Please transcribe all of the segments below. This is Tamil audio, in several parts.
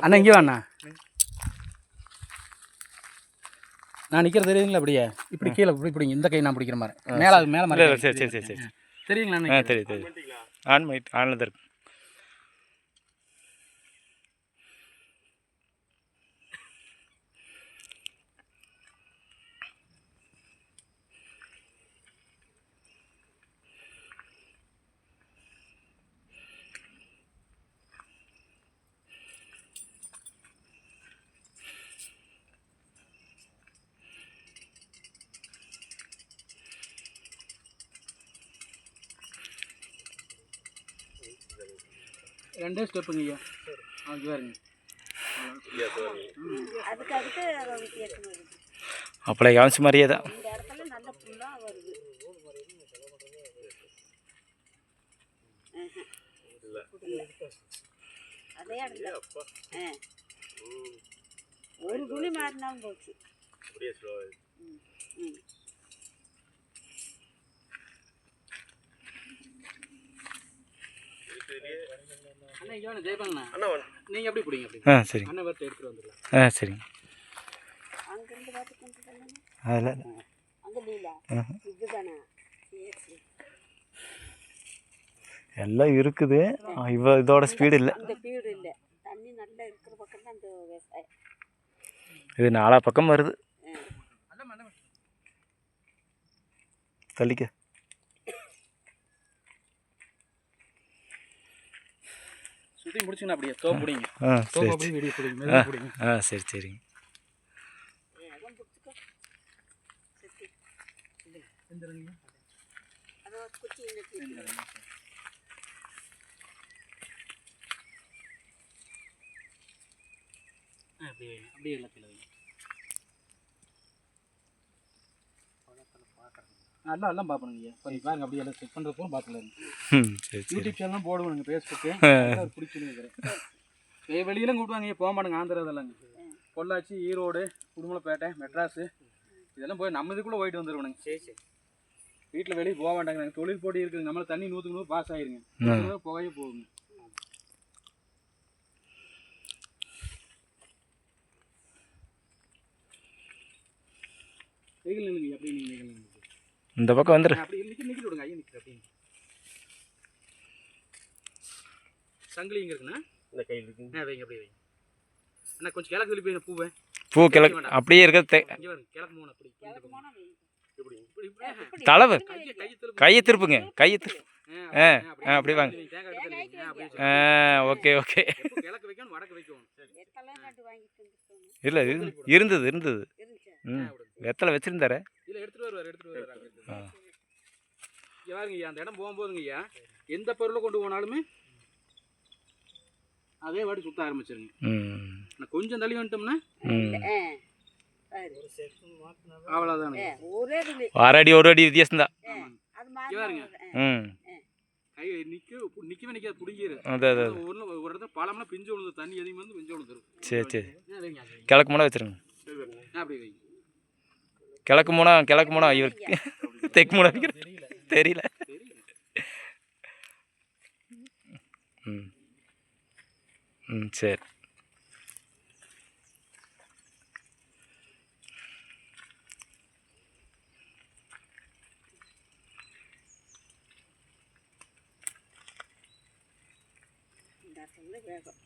அண்ணா இங்கே வாண்ணா. நான் நிற்கிறது தெரியுங்களா? அப்படியே இப்படி கீழே இப்படி பிடிங்க. இந்த கை நான் பிடிக்கிற மாதிரி மேலே அது மேலே மாதிரி. சரி சரி சரி சரி தெரியுங்களா? தெரியும் தெரியும். ஆன்ல தான் இருக்கு. ரெண்டே ஸ்டெப்புங்க ஐயா. அது பாருங்க. அப்பளை கவனிச்ச மாதிரியே தான். ஒரு துளி மாறினாலும் போச்சு. நீங்க எப்படி பிடிங்க? சரி. அண்ணன் வரட்டு எடுத்துட்டு வந்துடலாம். சரிங்க. அங்கிருந்து பார்த்து கொண்டு வந்தானே. அதில் அங்கே லீலா இதுதானே. எல்லாம் இருக்குது. இதோட ஸ்பீடு இல்லை. அந்த ஸ்பீடு இல்லை. தண்ணி நல்லா இருக்கிற பக்கம் தான் அந்த விவசாயம். இது நாலா பக்கம் வருது. தள்ளிக்க. சுற்றி முடிச்சுன்னா அப்படியே தோ பிடிங்க. சரி அப்படியே வெளியே பிடிங்க. சரி சரிங்க. அப்படியே எல்லாத்தையும் எல்லாம் பார்ப்பணுங்க ஐயா. பாருங்க அப்படியே எல்லாம் செக் பண்ணுறப்போ பார்க்கலாம். யூடியூப் சேனலும் போடுவோம், ஃபேஸ்புக்கு பிடிச்சுன்னு வெளியெல்லாம் கூப்பிடுவாங்க. போக மாட்டேங்க. ஆந்திரா இதெல்லாங்க. பொள்ளாச்சி, ஈரோடு, உடுமலைப்பேட்டை, மெட்ராஸு இதெல்லாம் போய் நம்ம இதுக்குள்ளே போயிட்டு வந்துடுவோங்க. சரி சரி. வீட்டில் வெளியே போக மாட்டாங்க. நாங்கள் தொழில் போட்டி இருக்குங்க. நம்மள தண்ணி 100க்கு 100 பாஸ் ஆகிருங்க. புகையே போகுங்க. வெயில் நில்லுங்க. அப்படி நீங்கள் இந்த பக்கம் வந்துடு. அப்படி நிற்கிட்டு விடுங்க. ஐயா நிற்கிற அப்படி சங்கிலி இங்கே இருக்குண்ணா. இந்த கையில் இருக்குங்க. வைங்க அப்படியே வைங்க. அண்ணா கொஞ்சம் கிழக்கு வெளியே போய் பூவை பூ கிழக்கு அப்படியே இருக்கிறது. கிழக்கு போன அப்படி தலைவர் கையை திருப்புங்க. கையை திருப்பு. அப்படி வாங்க. Okay okay. கிழக்கு வைக்கணும், வடக்கு வைக்கணும். இல்லை இருந்தது இருந்தது. வெத்தலை வச்சிருந்தாரு. இல்லை எடுத்துட்டு வருவார். இங்கே பாருங்க ஐயா, அந்த இடம் போகும்போதுங்க ஐயா, எந்த பொருளை கொண்டு போனாலுமே அதே வாட்டி சுத்த ஆரம்பிச்சிருங்க. கொஞ்சம் தள்ளி வந்துட்டோம்னா அவ்வளோதானே. ஒரு அடி வித்தியாசம் தான். பாருங்க கை நிற்கவே நிற்காது. பிடிங்கிரு. ஒரு இடத்துல பழம்னா பிஞ்சு விழுந்து தண்ணி அதிகமாக வந்து பிஞ்சு விழுந்துரும். சரி சரி. கிழக்கு மூணா வச்சுருங்க. அப்படி வைங்க. கிழக்கு மூணா இவருக்கு தெற்கு மூணா தெரியல. சரி. வேகம்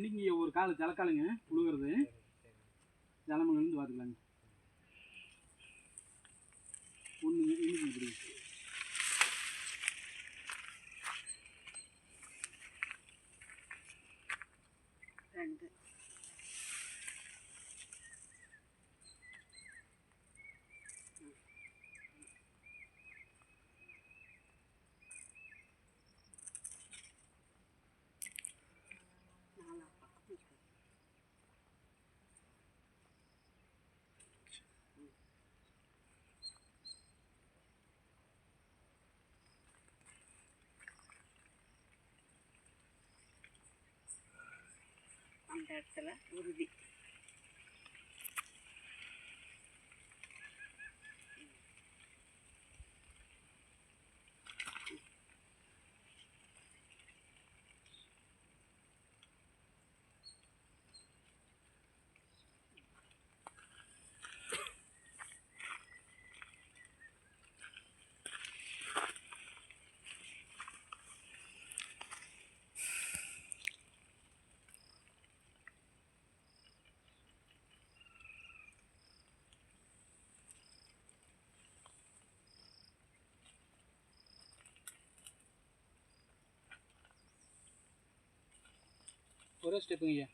இன்னைக்கு ஒரு கால் ஜலக்காலுங்க புழுகிறது. ஜலமங்கலேருந்து பார்த்துக்கலாங்க. ஒன்று இன்னைக்கு இப்படி 2 அந்த இடத்துல உறுதி. ஒரே ஸ்டெப்புங்க ஐயா.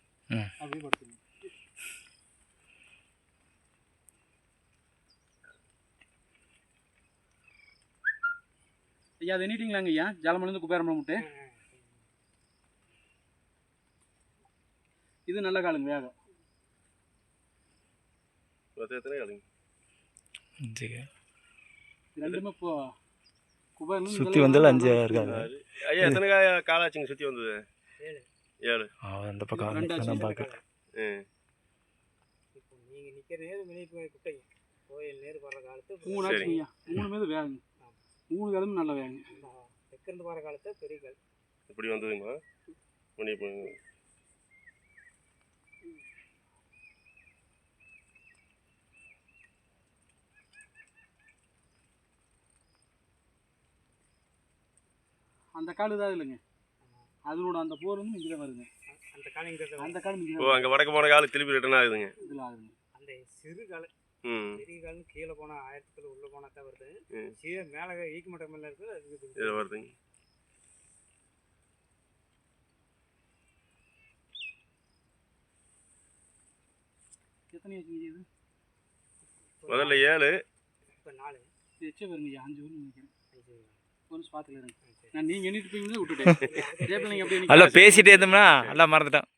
அப்படியே படுத்துங்க. ஐயா அது எண்ணிட்டீங்களாங்க ஐயா? ஜலமலேருந்து குபேரமலை முட்டை. இது நல்ல காலுங்க வேகம். எத்தனை காலுங்க? ரெண்டுமே இப்போ குபேரமலை சுற்றி வந்தாலும் 5 இருக்காங்க. ஐயா எத்தனை காலாச்சுங்க சுற்றி வந்தது? 7. அந்த பக்கம் நான் பார்க்குறேன். இப்போ நீங்கள் நிற்கிற நேரம் வெளியே குட்டைங்க கோயில் நேரு வர காலத்து 3 ஆச்சுங்க ஐயா. 3 மீது வேகங்க. 3 காலமும் நல்ல வேகங்க. தெற்கிருந்து வர காலத்து பெரிய கால் இப்படி வந்ததுங்களா? மணி அந்த கால் இதாக இல்லைங்க. அதனோட அந்த போர் வந்து இங்கே தான் வருங்க. அந்த காலங்கிறது அந்த காலம் இங்கே ஓ அங்கே வடக்கு போன காலம் திருப்பி ரிட்டர்ன் ஆகுதுங்க. இதில் ஆகுதுங்க. அந்த சிறு கால் பெரிய காலம் கீழே போனால் 1000 உள்ளே போனால் தான் வருது. கீழே மேலே ஈக்கு மட்டம் மேலே இருக்குது அது இதில் வருதுங்க. எத்தனை ஆச்சுங்க இது? முதல்ல 7 இப்போ 4 எச்சே வருங்க ஐயா. 5 வரும்னு நினைக்கிறேன். ஒரு ஸ்பாத்தில் இருங்க. நான் நீங்கள் எண்ணிட்டு போய் விட்டுட்டேன். டேபிள் நீங்கள் அப்படியே நல்லா பேசிகிட்டே இருந்தோம்னா எல்லாம் மறந்துட்டேன்.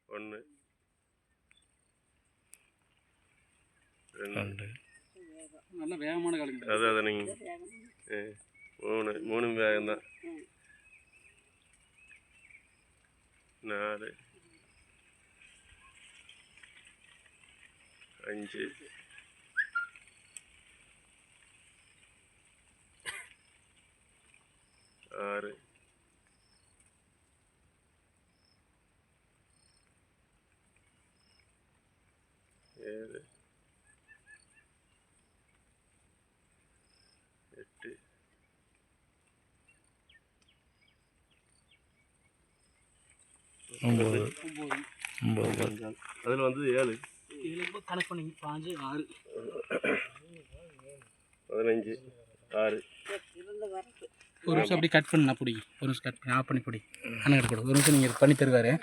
1 2 நல்ல வேகமான காலுங்க. அதான் நீங்கள் 3 வேகம் தான். 4 5 6 7 8 9 அதில் வந்து 7 இதில் கனெக்ட் பண்ணி 5 6 15 6 இருந்து வரது. ஒரு நிமிஷம் அப்படி கட் பண்ணி நான் பிடி. ஒரு நிமிஷம் கட் பண்ணி ஆஃப் பண்ணி பிடி. அண்ணன் கிட்ட கொடு. ஒரு நிமிஷம் நீங்கள் பண்ணி தருவார்.